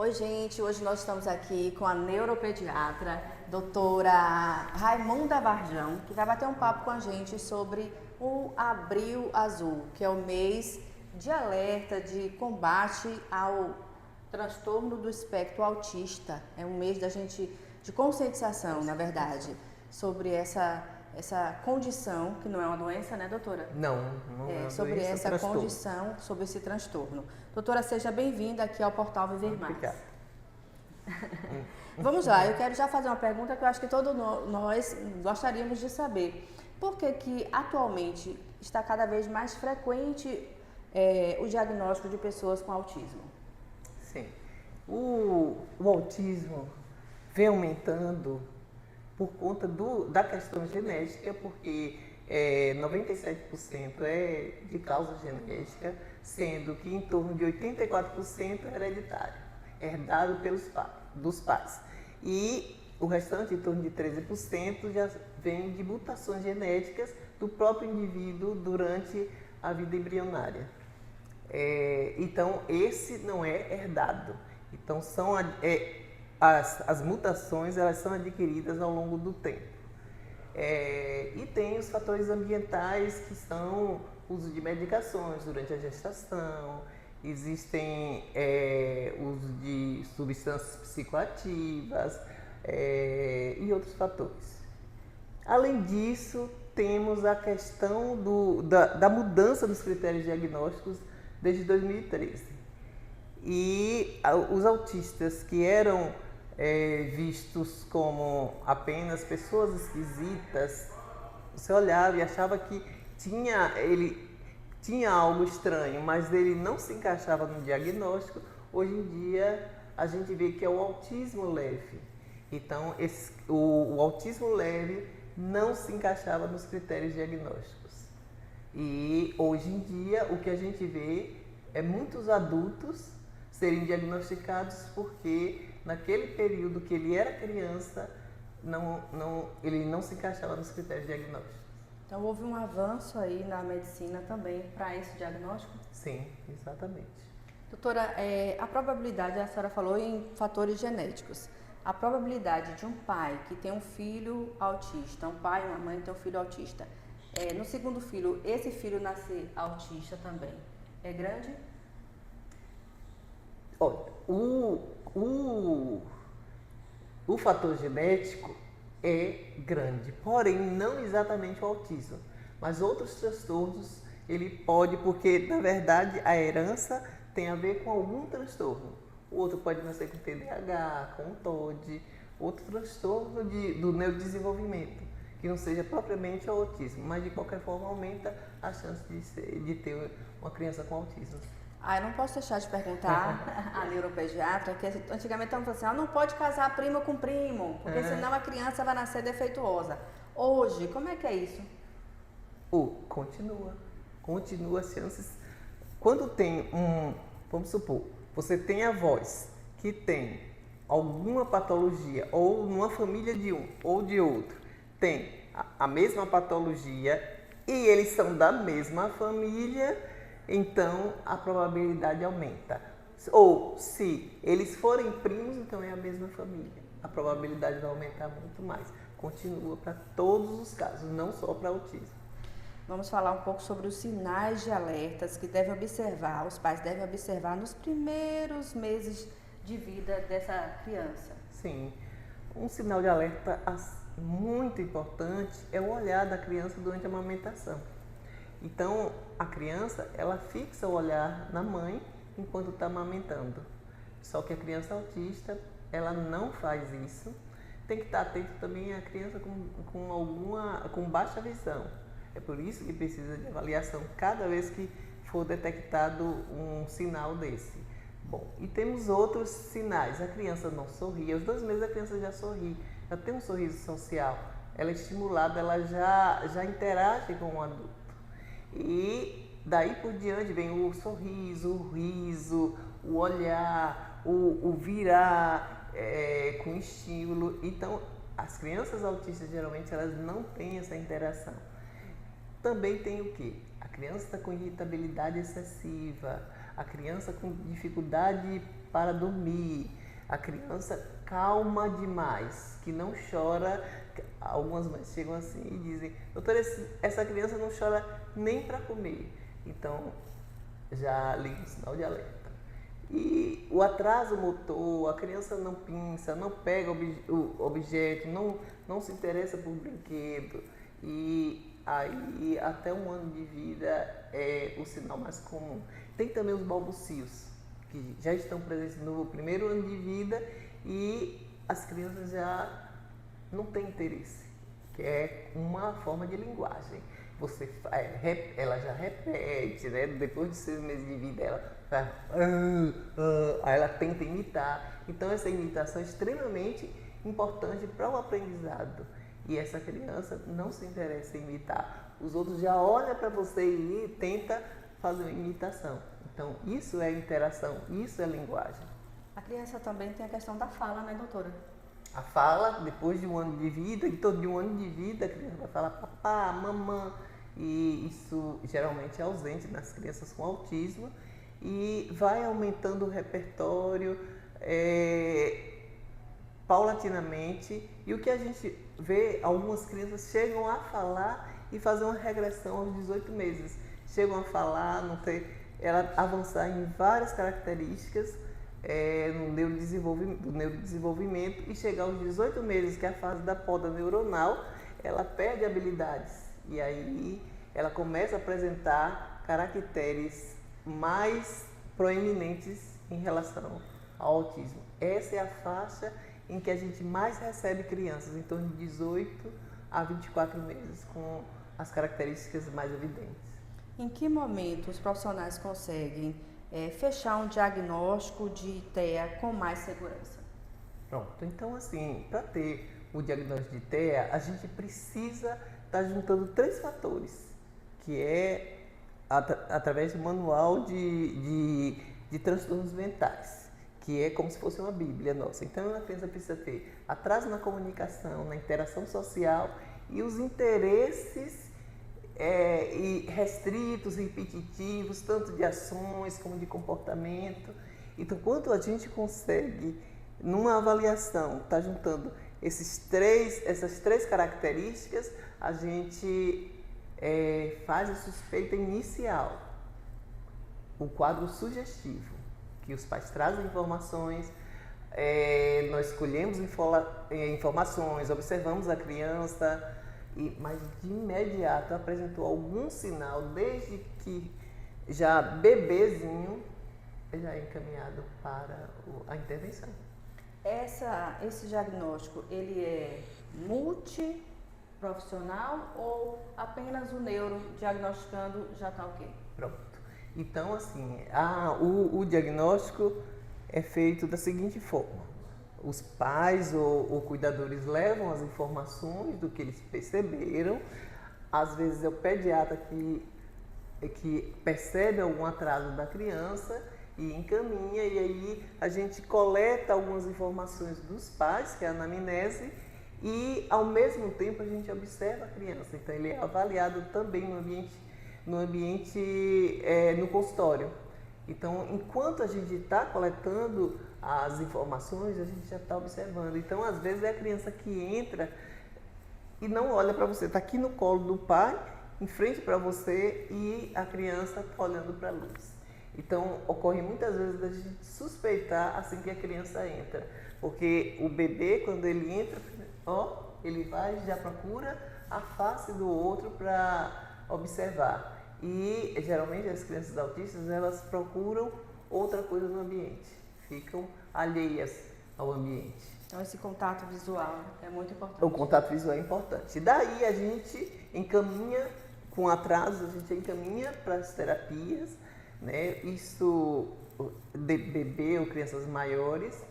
Oi, gente, hoje nós estamos aqui com a neuropediatra, doutora Raimunda Varjão, que vai bater um papo com a gente sobre o Abril Azul, que é o mês de alerta, de combate ao transtorno do espectro autista. É um mês de conscientização, na verdade, sobre essa condição, que não é uma doença, né, doutora? Não é uma sobre doença, essa transtorno. condição, sobre esse transtorno. Doutora, seja bem-vinda aqui ao Portal Viver Mais. Obrigado. Vamos lá, eu quero já fazer uma pergunta que eu acho que todos nós gostaríamos de saber. Por que atualmente está cada vez mais frequente o diagnóstico de pessoas com autismo? Sim. O autismo vem aumentando por conta da questão genética, porque 97% é de causa genética, sendo que em torno de 84% é hereditário, herdado dos pais. E o restante, em torno de 13%, já vem de mutações genéticas do próprio indivíduo durante a vida embrionária. Então, esse não é herdado. Então, as mutações, elas são adquiridas ao longo do tempo. E tem os fatores ambientais, que são o uso de medicações durante a gestação, existem uso de substâncias psicoativas e outros fatores. Além disso, temos a questão da mudança dos critérios diagnósticos desde 2013. E os autistas que eram vistos como apenas pessoas esquisitas, você olhava e achava que ele tinha algo estranho, mas ele não se encaixava no diagnóstico. Hoje em dia a gente vê que é o autismo leve. Então o autismo leve não se encaixava nos critérios diagnósticos. E hoje em dia o que a gente vê é muitos adultos serem diagnosticados porque naquele período que ele era criança, ele não se encaixava nos critérios diagnósticos. Então, houve um avanço aí na medicina também para esse diagnóstico? Sim, exatamente. Doutora, a probabilidade, a senhora falou em fatores genéticos. A probabilidade de um pai que tem um filho autista, um pai e uma mãe que tem um filho autista, no segundo filho, esse filho nascer autista também, é grande? Olha, o fator genético é grande, porém não exatamente o autismo, mas outros transtornos ele pode, porque na verdade a herança tem a ver com algum transtorno. O outro pode nascer com TDAH, com TOD, outro transtorno do neurodesenvolvimento, que não seja propriamente o autismo, mas de qualquer forma aumenta a chance de ter uma criança com autismo. Eu não posso deixar de perguntar à neuropediatra, que antigamente estavam falando assim, não pode casar primo com primo, porque senão a criança vai nascer defeituosa. Hoje, como é que é isso? Continua as chances. Quando tem vamos supor, você tem avós que tem alguma patologia, ou numa família de um ou de outro, tem a mesma patologia e eles são da mesma família, então a probabilidade aumenta. Ou se eles forem primos, então é a mesma família. A probabilidade vai aumentar muito mais. Continua para todos os casos, não só para autismo. Vamos falar um pouco sobre os sinais de alertas que os pais devem observar nos primeiros meses de vida dessa criança. Sim, um sinal de alerta muito importante é o olhar da criança durante a amamentação. Então, a criança, ela fixa o olhar na mãe enquanto está amamentando. Só que a criança autista, ela não faz isso. Tem que estar atento também à criança com baixa visão. É por isso que precisa de avaliação cada vez que for detectado um sinal desse. Bom, e temos outros sinais. A criança não sorri. Aos 2 meses a criança já sorri, já tem um sorriso social. Ela é estimulada, ela já interage com o adulto. E daí por diante vem o sorriso, o riso, o olhar, o virar com estímulo. Então, as crianças autistas geralmente elas não têm essa interação. Também tem o quê? a criança está com irritabilidade excessiva, a criança com dificuldade para dormir, a criança calma demais, que não chora. Algumas mães chegam assim e dizem: doutora, essa criança não chora nem para comer. Então, já liga o sinal de alerta. E o atraso motor, a criança não pinça, não pega o objeto, não se interessa por brinquedo. E aí, até 1 ano de vida é o sinal mais comum. Tem também os balbucios, que já estão presentes no primeiro ano de vida e as crianças já não têm interesse, que é uma forma de linguagem. Ela já repete, né? Depois de 6 meses de vida, ela faz, aí ela tenta imitar. Então, essa imitação é extremamente importante para o aprendizado. E essa criança não se interessa em imitar. Os outros já olham para você e tenta fazer uma imitação. Então, isso é interação, isso é linguagem. A criança também tem a questão da fala, né, doutora? A fala, depois de 1 ano de vida, em torno de 1 ano de vida, a criança vai falar papá, mamã, e isso geralmente é ausente nas crianças com autismo, e vai aumentando o repertório paulatinamente, e o que a gente vê, algumas crianças chegam a falar e fazer uma regressão aos 18 meses, chegam a falar, ela avançar em várias características, no neurodesenvolvimento e chegar aos 18 meses, que é a fase da poda neuronal, ela perde habilidades e aí ela começa a apresentar caracteres mais proeminentes em relação ao autismo. Essa é a faixa em que a gente mais recebe crianças, em torno de 18 a 24 meses, com as características mais evidentes. Em que momento os profissionais conseguem fechar um diagnóstico de TEA com mais segurança? Pronto, então assim, para ter o diagnóstico de TEA, a gente precisa estar juntando 3 fatores, que é através do manual de transtornos mentais, que é como se fosse uma bíblia nossa. Então a criança precisa ter atraso na comunicação, na interação social e os interesses e restritos, repetitivos, tanto de ações como de comportamento. Então, quando a gente consegue, numa avaliação, estar juntando essas três características, a gente faz a suspeita inicial, o quadro sugestivo, que os pais trazem informações, nós escolhemos informações, observamos a criança, mas de imediato apresentou algum sinal, desde que já bebezinho, já é encaminhado para a intervenção. Esse diagnóstico, ele é multiprofissional ou apenas o neuro diagnosticando já está ok? Pronto. Então, assim, o diagnóstico é feito da seguinte forma. Os pais ou cuidadores levam as informações do que eles perceberam. Às vezes é o pediatra que percebe algum atraso da criança e encaminha, e aí a gente coleta algumas informações dos pais, que é a anamnese, e ao mesmo tempo a gente observa a criança. Então ele é avaliado também no consultório. Então, enquanto a gente está coletando as informações, a gente já está observando. Então, às vezes é a criança que entra e não olha para você, está aqui no colo do pai, em frente para você, e a criança está olhando para a luz. Então, ocorre muitas vezes da gente suspeitar assim que a criança entra, porque o bebê, quando ele entra, ele vai e já procura a face do outro para observar. E geralmente as crianças autistas, elas procuram outra coisa no ambiente, ficam alheias ao ambiente. Então esse contato visual é muito importante. O contato visual é importante. E daí a gente encaminha, com atraso, a gente encaminha para as terapias, né? Isso de bebê ou crianças maiores.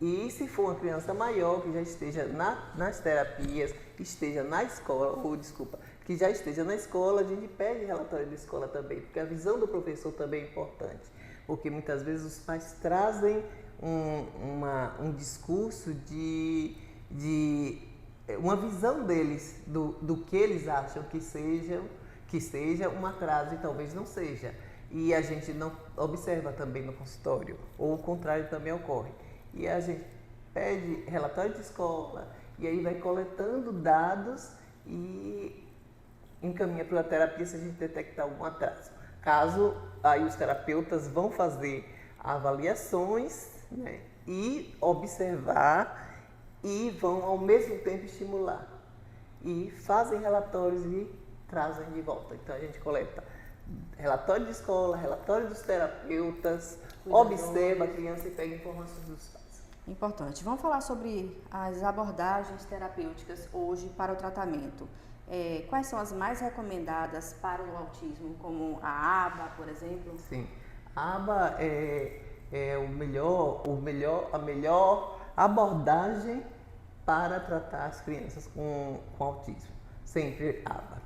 E se for uma criança maior que já esteja nas terapias, esteja na escola, que já esteja na escola, a gente pede relatório da escola também, porque a visão do professor também é importante, porque muitas vezes os pais trazem um discurso uma visão deles, do que eles acham que que seja um atraso e talvez não seja. E a gente não observa também no consultório, ou o contrário também ocorre. E a gente pede relatório de escola, e aí vai coletando dados e encaminha para a terapia se a gente detectar algum atraso. Caso aí os terapeutas vão fazer avaliações, né, e observar e vão ao mesmo tempo estimular. E fazem relatórios e trazem de volta. Então a gente coleta relatório de escola, relatório dos terapeutas, observa a criança e pega informações dos pais. Importante. Vamos falar sobre as abordagens terapêuticas hoje para o tratamento. Quais são as mais recomendadas para o autismo, como a ABA, por exemplo? Sim, a ABA é a melhor abordagem para tratar as crianças com autismo. Sempre ABA.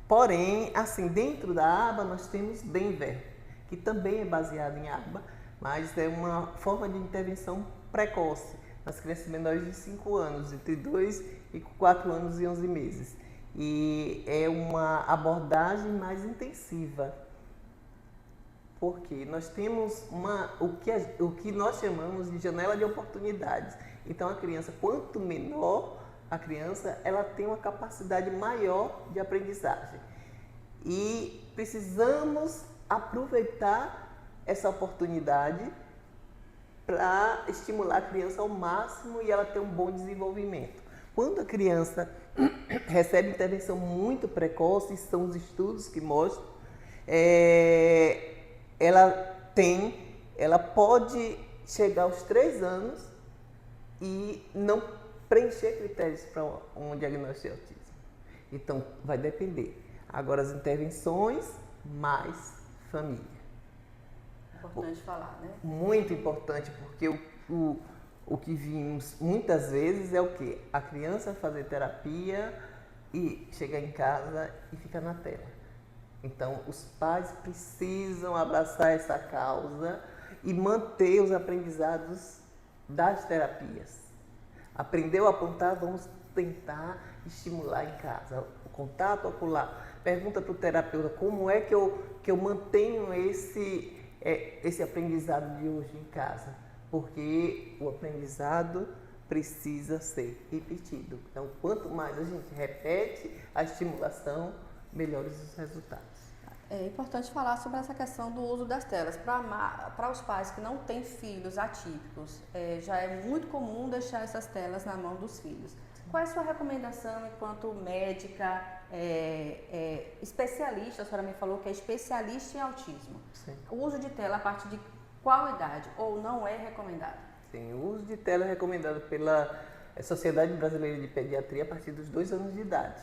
Porém, assim, dentro da ABA nós temos Denver, que também é baseado em ABA, mas é uma forma de intervenção precoce nas crianças menores de 5 anos, entre 2 e 4 anos e 11 meses. E é uma abordagem mais intensiva, porque nós temos o que nós chamamos de janela de oportunidades. Então a criança, quanto menor a criança, ela tem uma capacidade maior de aprendizagem. E precisamos aproveitar essa oportunidade para estimular a criança ao máximo e ela ter um bom desenvolvimento. Quando a criança recebe intervenção muito precoce, são os estudos que mostram, ela pode chegar aos 3 anos e não preencher critérios para um diagnóstico de autismo. Então, vai depender. Agora, as intervenções mais família. Importante falar, né? Muito importante, porque o que vimos muitas vezes é o quê? A criança fazer terapia e chegar em casa e ficar na tela. Então, os pais precisam abraçar essa causa e manter os aprendizados das terapias. Aprendeu a apontar, vamos tentar estimular em casa. O contato ocular. Pergunta para o terapeuta como é que eu mantenho esse aprendizado de hoje em casa. Porque o aprendizado precisa ser repetido. Então, quanto mais a gente repete a estimulação, melhores os resultados. É importante falar sobre essa questão do uso das telas. Para os pais que não têm filhos atípicos, já é muito comum deixar essas telas na mão dos filhos. Qual é a sua recomendação enquanto médica, especialista? A senhora me falou que é especialista em autismo. Sim. O uso de tela a partir de qual idade ou não é recomendado? Sim, o uso de tela é recomendado pela Sociedade Brasileira de Pediatria a partir dos 2 anos de idade.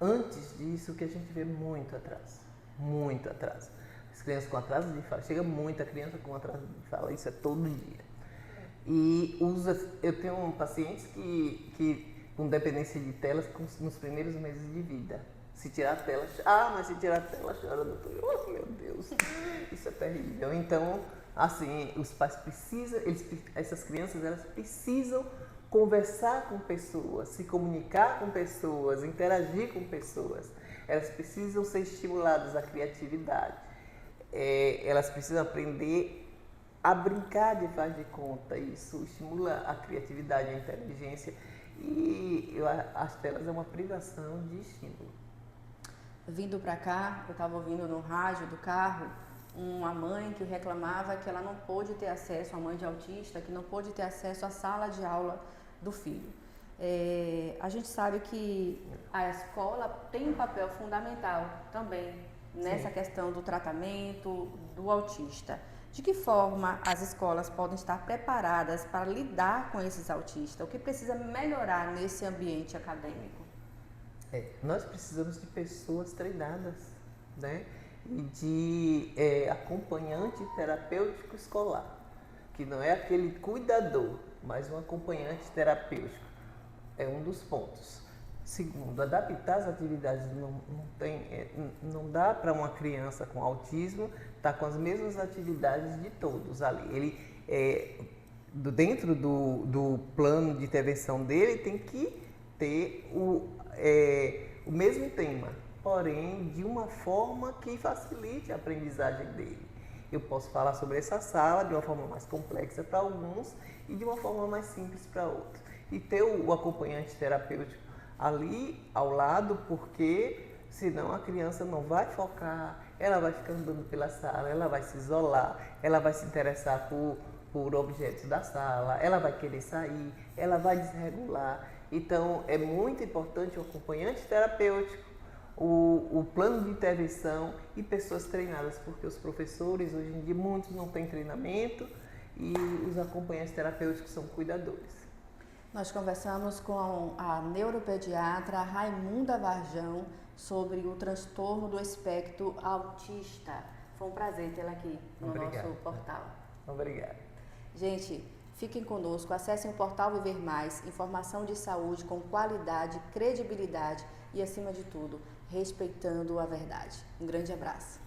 Antes disso, que a gente vê muito atraso. Muito atraso. As crianças com atraso de fala, chega muita criança com atraso de fala, isso é todo dia. E eu tenho pacientes que com dependência de telas nos primeiros meses de vida. Se tirar a tela, mas se tirar a tela chora, doutor. Oh, meu Deus, isso é terrível. Então, assim, os pais precisam, essas crianças, elas precisam conversar com pessoas, se comunicar com pessoas, interagir com pessoas. Elas precisam ser estimuladas à criatividade. Elas precisam aprender a brincar de faz de conta. Isso estimula a criatividade, a inteligência. E as telas é uma privação de estímulo. Vindo para cá, eu estava ouvindo no rádio do carro uma mãe que reclamava que ela não pôde ter acesso, uma mãe de autista, que não pôde ter acesso à sala de aula do filho. A gente sabe que a escola tem um papel fundamental também nessa questão do tratamento do autista. De que forma as escolas podem estar preparadas para lidar com esses autistas? O que precisa melhorar nesse ambiente acadêmico? Nós precisamos de pessoas treinadas, né? E de acompanhante terapêutico escolar, que não é aquele cuidador, mas um acompanhante terapêutico. É um dos pontos. Segundo, adaptar as atividades. Não dá para uma criança com autismo estar com as mesmas atividades de todos ali. Ele, dentro do plano de intervenção dele, tem que ter o mesmo tema. porém de uma forma que facilite a aprendizagem dele. Eu posso falar sobre essa sala de uma forma mais complexa para alguns e de uma forma mais simples para outros. E ter o acompanhante terapêutico ali ao lado, porque senão a criança não vai focar, ela vai ficar andando pela sala, ela vai se isolar, ela vai se interessar por objetos da sala, ela vai querer sair, ela vai desregular. Então, é muito importante o acompanhante terapêutico, o plano de intervenção e pessoas treinadas, porque os professores, hoje em dia, muitos não têm treinamento e os acompanhantes terapêuticos são cuidadores. Nós conversamos com a neuropediatra Raimunda Varjão sobre o transtorno do espectro autista. Foi um prazer tê-la aqui no nosso portal. Obrigado. Gente, fiquem conosco, acessem o portal Viver Mais, informação de saúde com qualidade, credibilidade e, acima de tudo, respeitando a verdade. Um grande abraço.